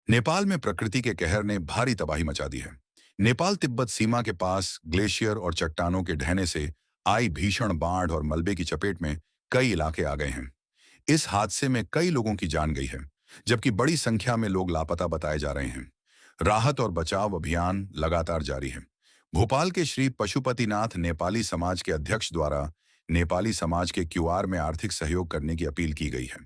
नेपाल में प्रकृति के कहर ने भारी तबाही मचा दी है। नेपाल तिब्बत सीमा के पास ग्लेशियर और चट्टानों के ढहने से आई भीषण बाढ़ और मलबे की चपेट में कई इलाके आ गए हैं। इस हादसे में कई लोगों की जान गई है, जबकि बड़ी संख्या में लोग लापता बताए जा रहे हैं। राहत और बचाव अभियान लगातार जारी है। भोपाल के श्री पशुपतिनाथ नेपाली समाज के अध्यक्ष द्वारा नेपाली समाज के क्यूआर में आर्थिक सहयोग करने की अपील की गई है।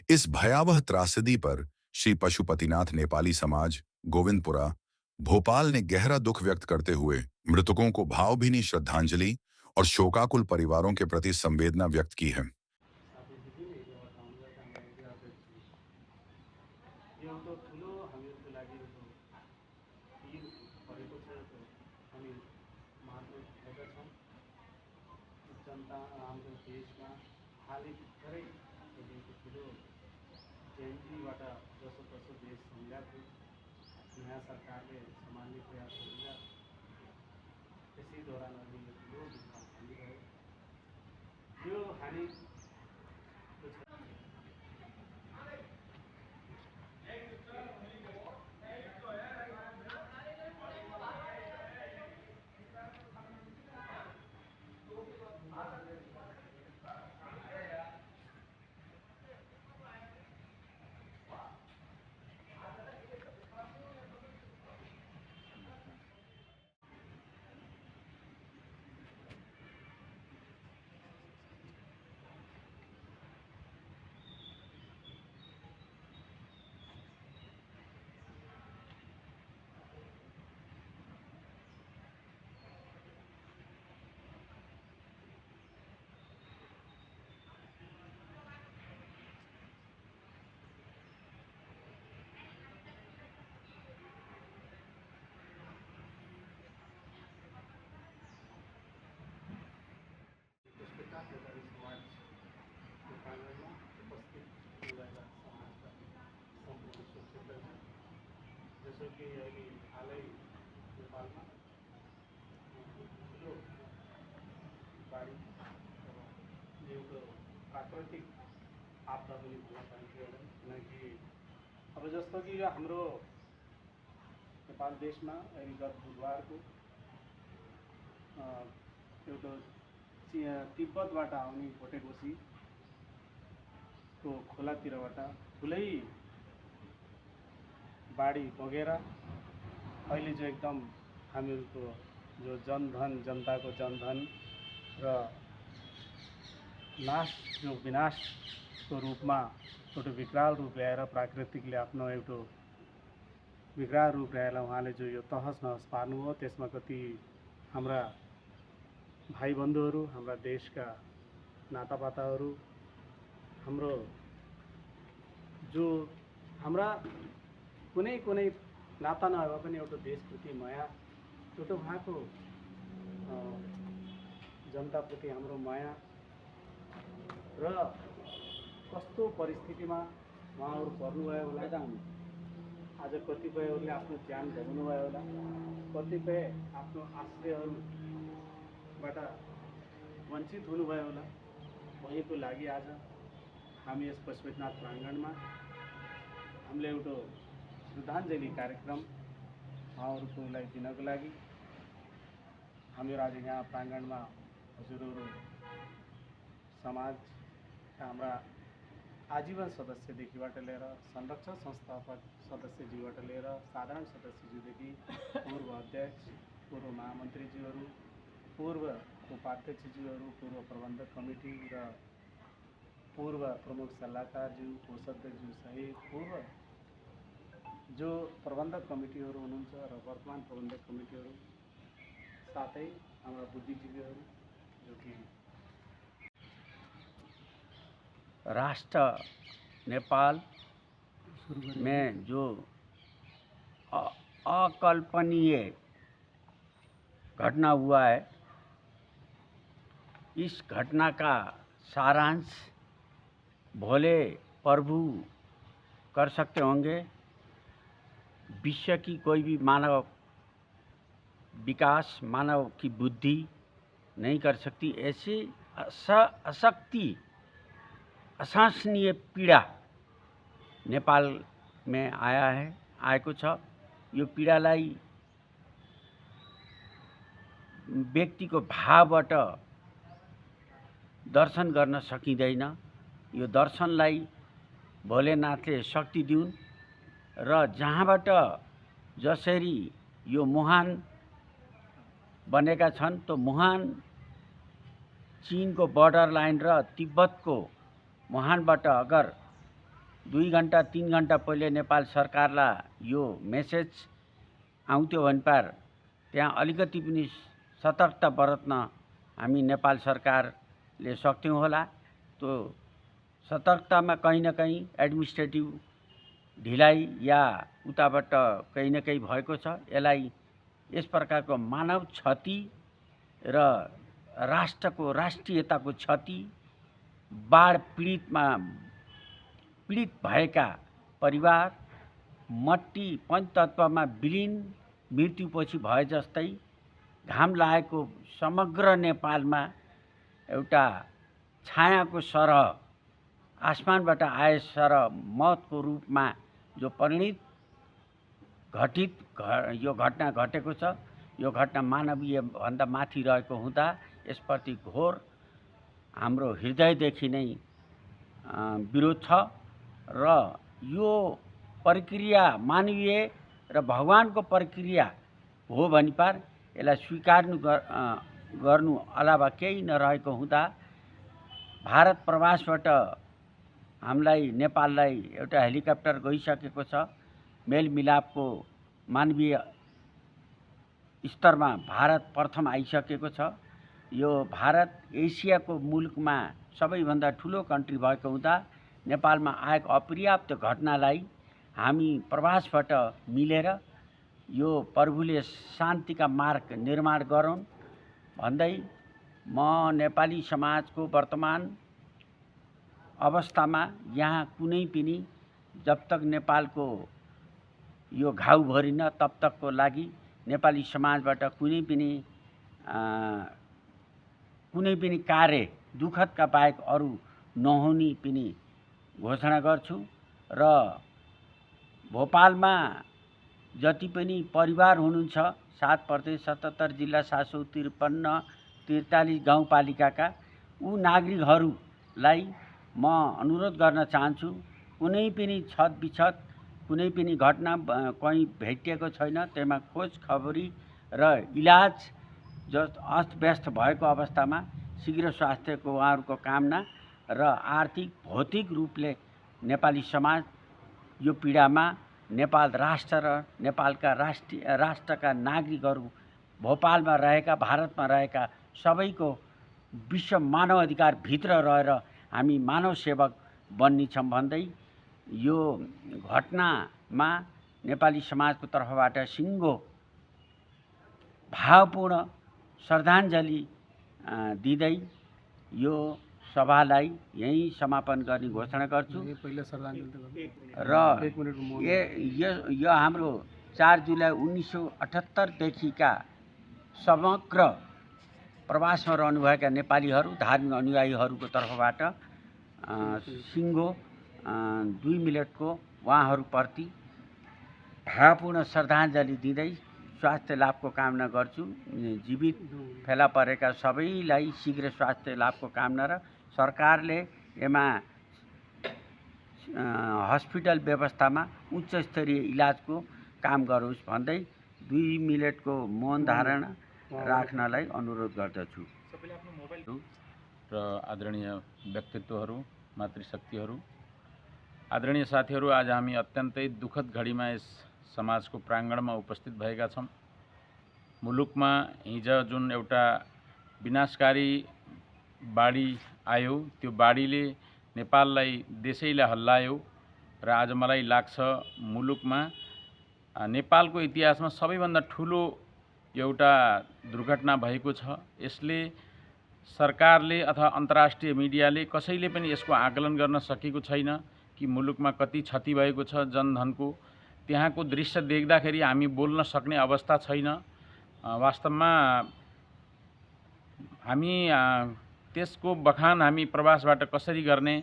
इस भयावह त्रासदी पर श्री पशुपतिनाथ नेपाली समाज गोविंदपुरा भोपाल ने गहरा दुख व्यक्त करते हुए मृतकों को भावभीनी श्रद्धांजलि और शोकाकुल परिवारों के प्रति संवेदना व्यक्त की है। एउटा ठुलो हामीहरूको लागि यो भिड भएको छ हामी मान्नु भएका छौँ। जनता हाम्रो देशमा हालै भर्खरै एउटा ठुलो जयन्तीबाट जसोतसो देश सम्झाएको नयाँ सरकारले सम्हाल्ने प्रयास गरिरहेको त्यसै दौरान अहिले यो ठुलो दुःख हानिरह्यो। यो हानि नेपाली समाज प्राङ्गणमा उपस्थित रहेका समाजका सम्पूर्ण स्वच्छता जसो कि अहिले हालै नेपालमा ठुलो बाढी एउटा प्राकृतिक आपदा पनि भन्न पाइन्छ होला। किनकि अब जस्तो कि हाम्रो नेपाल देशमा अहिले गत बुधबारको एउटा तिब्बतबाट आउने भोटेकोसीको खोलातिरबाट ठुलै बाढी बगेर अहिले जो एकदम हामीहरूको जो जनधन जनताको जनधन र जो विनाशको रूपमा एउटा विकराल रूप ल्याएर प्राकृतिकले आफ्नो एउटा विकराल रूप ल्याएर उहाँले जो यो तहस नहस पार्नुभयो त्यसमा कति हाम्रा भाइ बन्धुहरू हाम्रा देशका नातापाताहरू हाम्रो जो हाम्रा कुनै कुनै नाता नभए पनि एउटा देशप्रति माया एउटा उहाँको जनताप्रति हाम्रो माया र कस्तो परिस्थितिमा उहाँहरू पर्नुभयो होला। आज कतिपयहरूले आफ्नो ज्यान गुमाउनुभयो होला, कतिपय आफ्नो आश्रयहरूबाट वञ्चित हुनुभयो होला। भएको लागि आज हामी यस पशुपतिनाथ प्राङ्गणमा हामीले एउटा श्रद्धाञ्जली कार्यक्रम उहाँहरूलाई दिनको लागि हामीहरू आज यहाँ प्राङ्गणमा हजुरहरू समाजका हाम्रा आजीवन सदस्यदेखिबाट लिएर संरक्षक संस्थापक सदस्यज्यूबाट लिएर साधारण सदस्यज्यूदेखि पूर्व अध्यक्ष, पूर्व महामन्त्रीज्यूहरू, पूर्व उपाध्यक्षज्यूहरू, पूर्व प्रबन्धक कमिटी र पूर्व प्रमुख सल्लाहकारज्यू, कोषाध्यक्षज्यू सहित पूर्व जो प्रबन्धक कमिटीहरू हुनुहुन्छ र वर्तमान प्रबन्धक कमिटीहरू साथै हाम्रा बुद्धिजीवीहरू जो कि राष्ट्र नेपाल में जो अकल्पनीय घटना हुआ है, इस घटना का सारांश भोले प्रभु कर सकते होंगे। विश्व की कोई भी मानव विकास, मानव की बुद्धि नहीं कर सकती। ऐसी अशक्ति, असहनीय पीड़ा नेपाल में आया है। आएको छ। यो पीडालाई व्यक्तिको भावबाट दर्शन गर्न सकिँदैन। यो दर्शनलाई भोलेनाथले शक्ति दिउन् र जहाँबाट जसरी यो मुहान बनेका छन् त्यो मुहान चीनको बर्डर लाइन र तिब्बतको मुहानबाट अगर 2 घण्टा 3 घण्टा पहिले नेपाल सरकारलाई यो मेसेज आउँथ्यो भने पार त्यहाँ अलिकति पनि सतर्कता बरत्न हामी नेपाल सरकारले सक्थ्यौँ होला। त्यो सतर्कतामा कहीँ न कहीँ एडमिनिस्ट्रेटिभ ढिलाइ या उताबाट कहीँ न कहीँ भएको छ। यसलाई यस प्रकारको मानव क्षति र राष्ट्रको राष्ट्रियताको क्षति, बाढ पीडित भएका परिवार, मट्टी पञ्चतत्त्वमा विलिन मृत्युपछि भए जस्तै घाम लागेको समग्र नेपालमा एउटा छायाको सरह, आसमानबाट आए सरह मौतको रूपमा जो यो घटना घटेको छ, यो घटना मानवीय भन्दा माथि रहेको हुँदा यसप्रति घोर हाम्रो हृदयदेखि नै विरोध छ र यो प्रक्रिया मानवीय र भगवानको प्रक्रिया हो भने पार यसलाई स्वीकार गर्नु अलावा केही नरहेको हुँदा भारत प्रवासबाट हामीलाई नेपाललाई एउटा हेलिकप्टर गइसकेको छ। मेलमिलापको मानवीय स्तरमा भारत प्रथम आइसकेको छ। यो भारत एसियाको मुलुकमा सबैभन्दा ठुलो कन्ट्री भएको हुँदा नेपालमा आएको अपर्याप्त घटनालाई हामी प्रवासबाट मिलेर यो प्रभुले शान्तिका मार्ग निर्माण गरून् भन्दै म नेपाली समाजको वर्तमान अवस्थामा यहाँ कुनै पनि जब तक नेपालको यो घाउ भरिन तब तकको लागि नेपाली समाजबाट कुनै पनि कार्य दुःखदका बाहेक अरू नहुने पनि घोषणा गर्छु र भोपालमा जति पनि परिवार हुनुहुन्छ 7 प्रदेश 77 जिल्ला 753 43 गाउँपालिकाका ऊ नागरिकहरूलाई म अनुरोध गर्न चाहन्छु, कुनै पनि छत विछत कुनै पनि घटना कहीँ भेटिएको छैन, त्यसमा खोज खबरी र इलाज अस्तव्यस्त भएको अवस्थामा शीघ्र स्वास्थ्यको उहाँहरूको कामना र आर्थिक भौतिक रूपले नेपाली समाज यो पीडामा नेपाल राष्ट्र र नेपालका राष्ट्रका नागरिकहरू भोपालमा रहेका भारतमा रहेका सबैको विश्व मानव अधिकार भित्र रहेर हामी मानव सेवक बन्नेछौँ भन्दै यो घटनामा नेपाली समाजको तर्फबाट सिङ्गो भावपूर्ण श्रद्धाञ्जली दिँदै यो सभालाई यहीँ समापन गर्ने घोषणा गर्छु र यो हाम्रो 4 जुलाई 1978 देखिका समग्र प्रवासमा रहनुभएका नेपालीहरू धार्मिक अनुयायीहरूको तर्फबाट सिङ्गो 2 मिनटको उहाँहरूप्रति भावपूर्ण श्रद्धाञ्जली दिँदै स्वास्थ्य लाभको कामना गर्छु। जीवित फेला परेका सबैलाई शीघ्र स्वास्थ्य लाभको कामना र सरकारले यसमा हस्पिटल व्यवस्थामा उच्च स्तरीय इलाजको काम गरोस् भन्दै 2 मिनटको मौन धारणा राख्नलाई अनुरोध गर्दछु। र आदरणीय व्यक्तित्वहरू, मातृशक्तिहरू, आदरणीय साथीहरू, आज हामी अत्यन्तै दुःखद घडीमा यस समाजको प्राङ्गणमा उपस्थित भएका छौँ। मुलुकमा हिजो जुन एउटा विनाशकारी बाढी आयो, त्यो बाढीले नेपाललाई देशैलाई हल्लायो र आज मलाई लाग्छ मुलुकमा नेपालको इतिहासमा सबैभन्दा ठुलो एउटा दुर्घटना भएको छ। यसले सरकारले अथवा अन्तर्राष्ट्रिय मिडियाले कसैले पनि यसको आकलन गर्न सकेको छैन कि मुलुकमा कति क्षति भएको छ जनधनको। त्यहाँको दृश्य देख्दाखेरि हामी बोल्न सक्ने अवस्था छैन। वास्तवमा हामी त्यसको बखान हामी प्रवासबाट कसरी गर्ने,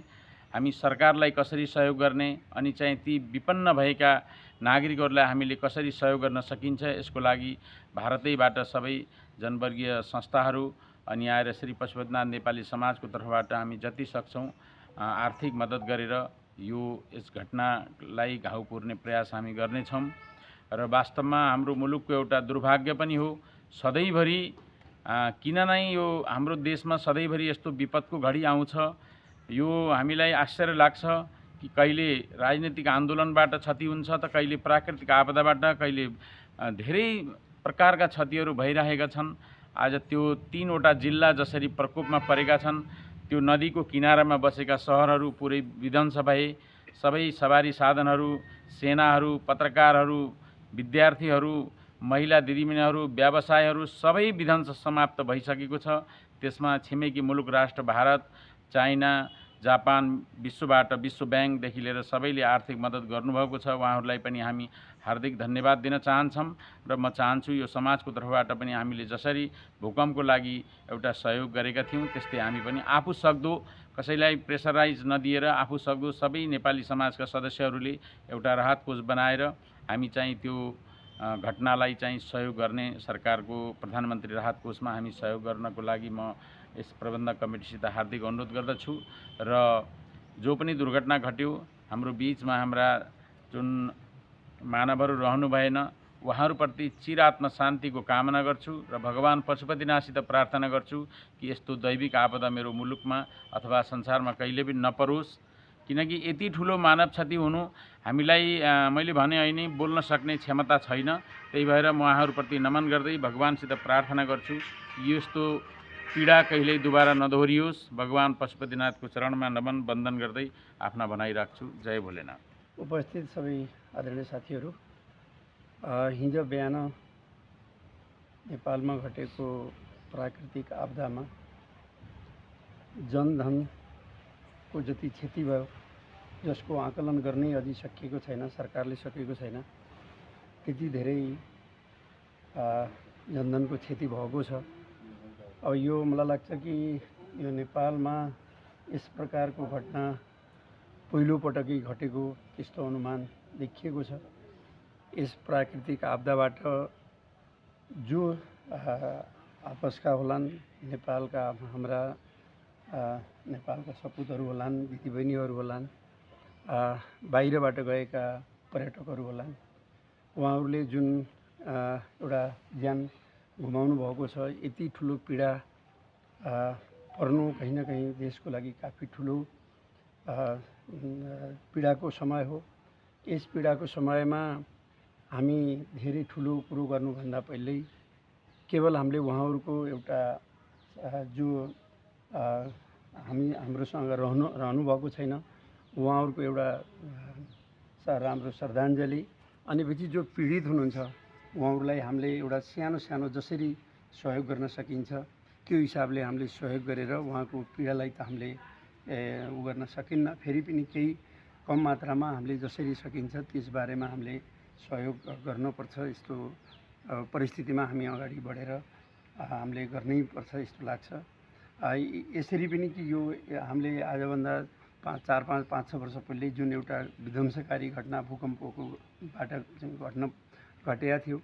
हामी सरकारलाई कसरी सहयोग गर्ने, अनि चाहिँ ती विपन्न भएका नागरिकहरूलाई हामीले कसरी सहयोग गर्न सकिन्छ यसको लागि भारतैबाट सबै जनवर्गीय संस्थाहरू अनि आएर श्री पशुपतिनाथ नेपाली समाजको तर्फबाट हामी जति सक्छौँ आर्थिक मद्दत गरेर यस घटनालाई घाउ पुर्ने प्रयास हामी गर्नेछौँ। र वास्तवमा हाम्रो मुलुकको एउटा दुर्भाग्य पनि हो, सधैँभरि किन नै यो हाम्रो देशमा सधैँभरि यस्तो विपदको घडी आउँछ। यो हामीलाई आश्चर्य लाग्छ कि कहिले राजनीतिक आन्दोलनबाट क्षति हुन्छ त कहिले प्राकृतिक आपदाबाट, कहिले धेरै प्रकारका क्षतिहरू भइरहेका छन्। आज त्यो 3वटा जिल्ला जसरी प्रकोपमा परेका छन्, त्यो नदीको किनारामा बसेका सहरहरू पुरै विध्वंस भए, सबै सवारी साधनहरू, सेनाहरू, पत्रकारहरू, विद्यार्थीहरू, महिला दिदीबहिनीहरू, व्यवसायहरू सबै विध्वंस समाप्त भइसकेको छ। त्यसमा छिमेकी मुलुक राष्ट्र भारत, चाइना, जापान, विश्वबाट विश्व ब्याङ्कदेखि लिएर सबैले आर्थिक मद्दत गर्नुभएको छ। उहाँहरूलाई पनि हामी हार्दिक धन्यवाद दिन चाहन्छौँ र म चाहन्छु यो समाजको तर्फबाट पनि हामीले जसरी भूकम्पको लागि एउटा सहयोग गरेका थियौँ त्यस्तै हामी पनि आफू सक्दो कसैलाई प्रेसराइज नदिएर आफू सक्दो सबै नेपाली समाजका सदस्यहरूले एउटा राहत कोष बनाएर हामी चाहिँ त्यो घटनालाई चाहिँ सहयोग गर्ने सरकारको प्रधानमन्त्री राहत कोषमा हामी सहयोग गर्नको लागि म यस प्रबन्धक कमिटीसित हार्दिक अनुरोध गर्दछु। र जो पनि दुर्घटना घट्यो हाम्रो बिचमा हाम्रा जुन मानवहरू रहनु भएन उहाँहरूप्रति चिरात्म शान्तिको कामना गर्छु र भगवान पशुपतिनाथसित प्रार्थना गर्छु कि यस्तो दैविक आपदा मेरो मुलुकमा अथवा संसारमा कहिले पनि नपरोस्। किनकि यति ठुलो मानव क्षति हुनु हामीलाई मैले भने होइन बोल्न सक्ने क्षमता छैन। त्यही भएर म उहाँहरूप्रति नमन गर्दै भगवानसित प्रार्थना गर्छु यस्तो पीडा कहिल्यै दुबारा नदोहोरियोस्। भगवान पशुपतिनाथको चरणमा नमन वन्दन गर्दै आफ्ना भनाइ राख्छु। जय भोलेनाथ। उपस्थित सबै आदरणीय साथीहरू, हिजो बिहान नेपालमा घटेको प्राकृतिक आपदामा जनधनको जति क्षति भयो जसको आकलन गर्नै अझै सकिएको छैन, सरकारले सकेको छैन। त्यति धेरै जनधनको क्षति भएको छ। अब यो मलाई लाग्छ कि यो नेपालमा यस प्रकारको घटना पहिलोपटकै घटेको त्यस्तो अनुमान देखिएको छ। यस प्राकृतिक आपदाबाट जो आपसका होलान्, नेपालका हाम्रा नेपालका सपुतहरू होलान्, दिदीबहिनीहरू होलान्, बाहिरबाट गएका पर्यटकहरू होलान्, उहाँहरूले जुन एउटा ज्यान गुमाउनु भएको छ, यति ठुलो पीडा पर्नु कहीँ न कहीँ देशको लागि काफी ठुलो पीडाको समय हो। यस पीडाको समयमा हामी धेरै ठुलो कुरो गर्नुभन्दा पहिल्यै केवल हामीले उहाँहरूको एउटा जो हामीसँग रहनुभएको छैन उहाँहरूको एउटा राम्रो श्रद्धाञ्जली, अनि पछि जो पीडित हुनुहुन्छ उहाँहरूलाई हामीले एउटा सानो सानो जसरी सहयोग गर्न सकिन्छ त्यो हिसाबले हामीले सहयोग गरेर उहाँको पीडालाई त हामीले उ गर्न सकिन्न। फेरि पनि केही कम मात्रामा हामीले जसरी सकिन्छ त्यसबारेमा हामीले सहयोग गर्नुपर्छ। यस्तो परिस्थितिमा हामी अगाडि बढेर हामीले गर्नै पर्छ जस्तो लाग्छ। यसरी पनि कि यो हामीले आजभन्दा 5-6 वर्ष पहिले जुन एउटा विध्वंसकारी घटना भूकम्पकोबाट घटेका थियो,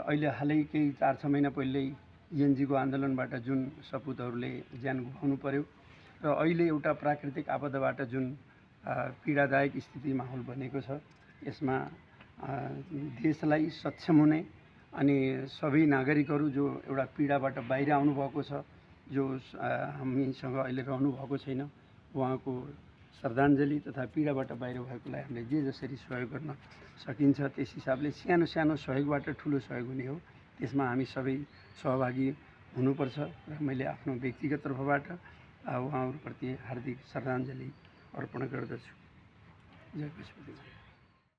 अहिले हालै केही 4-6 महिना पहिल्यै एनजीको आन्दोलनबाट जुन सपुतहरूले ज्यान गुमाउनु पर्यो र अहिले एउटा प्राकृतिक आपदाबाट जुन पीडादायक स्थिति माहौल बनेको छ, यसमा देशलाई सक्षम हुने अनि सबै नागरिकहरू जो एउटा पीडाबाट बाहिर आउनुभएको छ, जो हामीसँग अहिले रहनुभएको छैन, उहाँको श्रद्धाञ्जली तथा पीडाबाट बाहिर भएकोलाई हामीले जे जसरी सहयोग गर्न सकिन्छ त्यस हिसाबले सानो सानो सहयोगबाट ठुलो सहयोग हुने हो, त्यसमा हामी सबै सहभागी हुनुपर्छ। र मैले आफ्नो व्यक्तिगत तर्फबाट उहाँहरूप्रति हार्दिक श्रद्धाञ्जली अर्पण गर्दछु। जय पशुपति।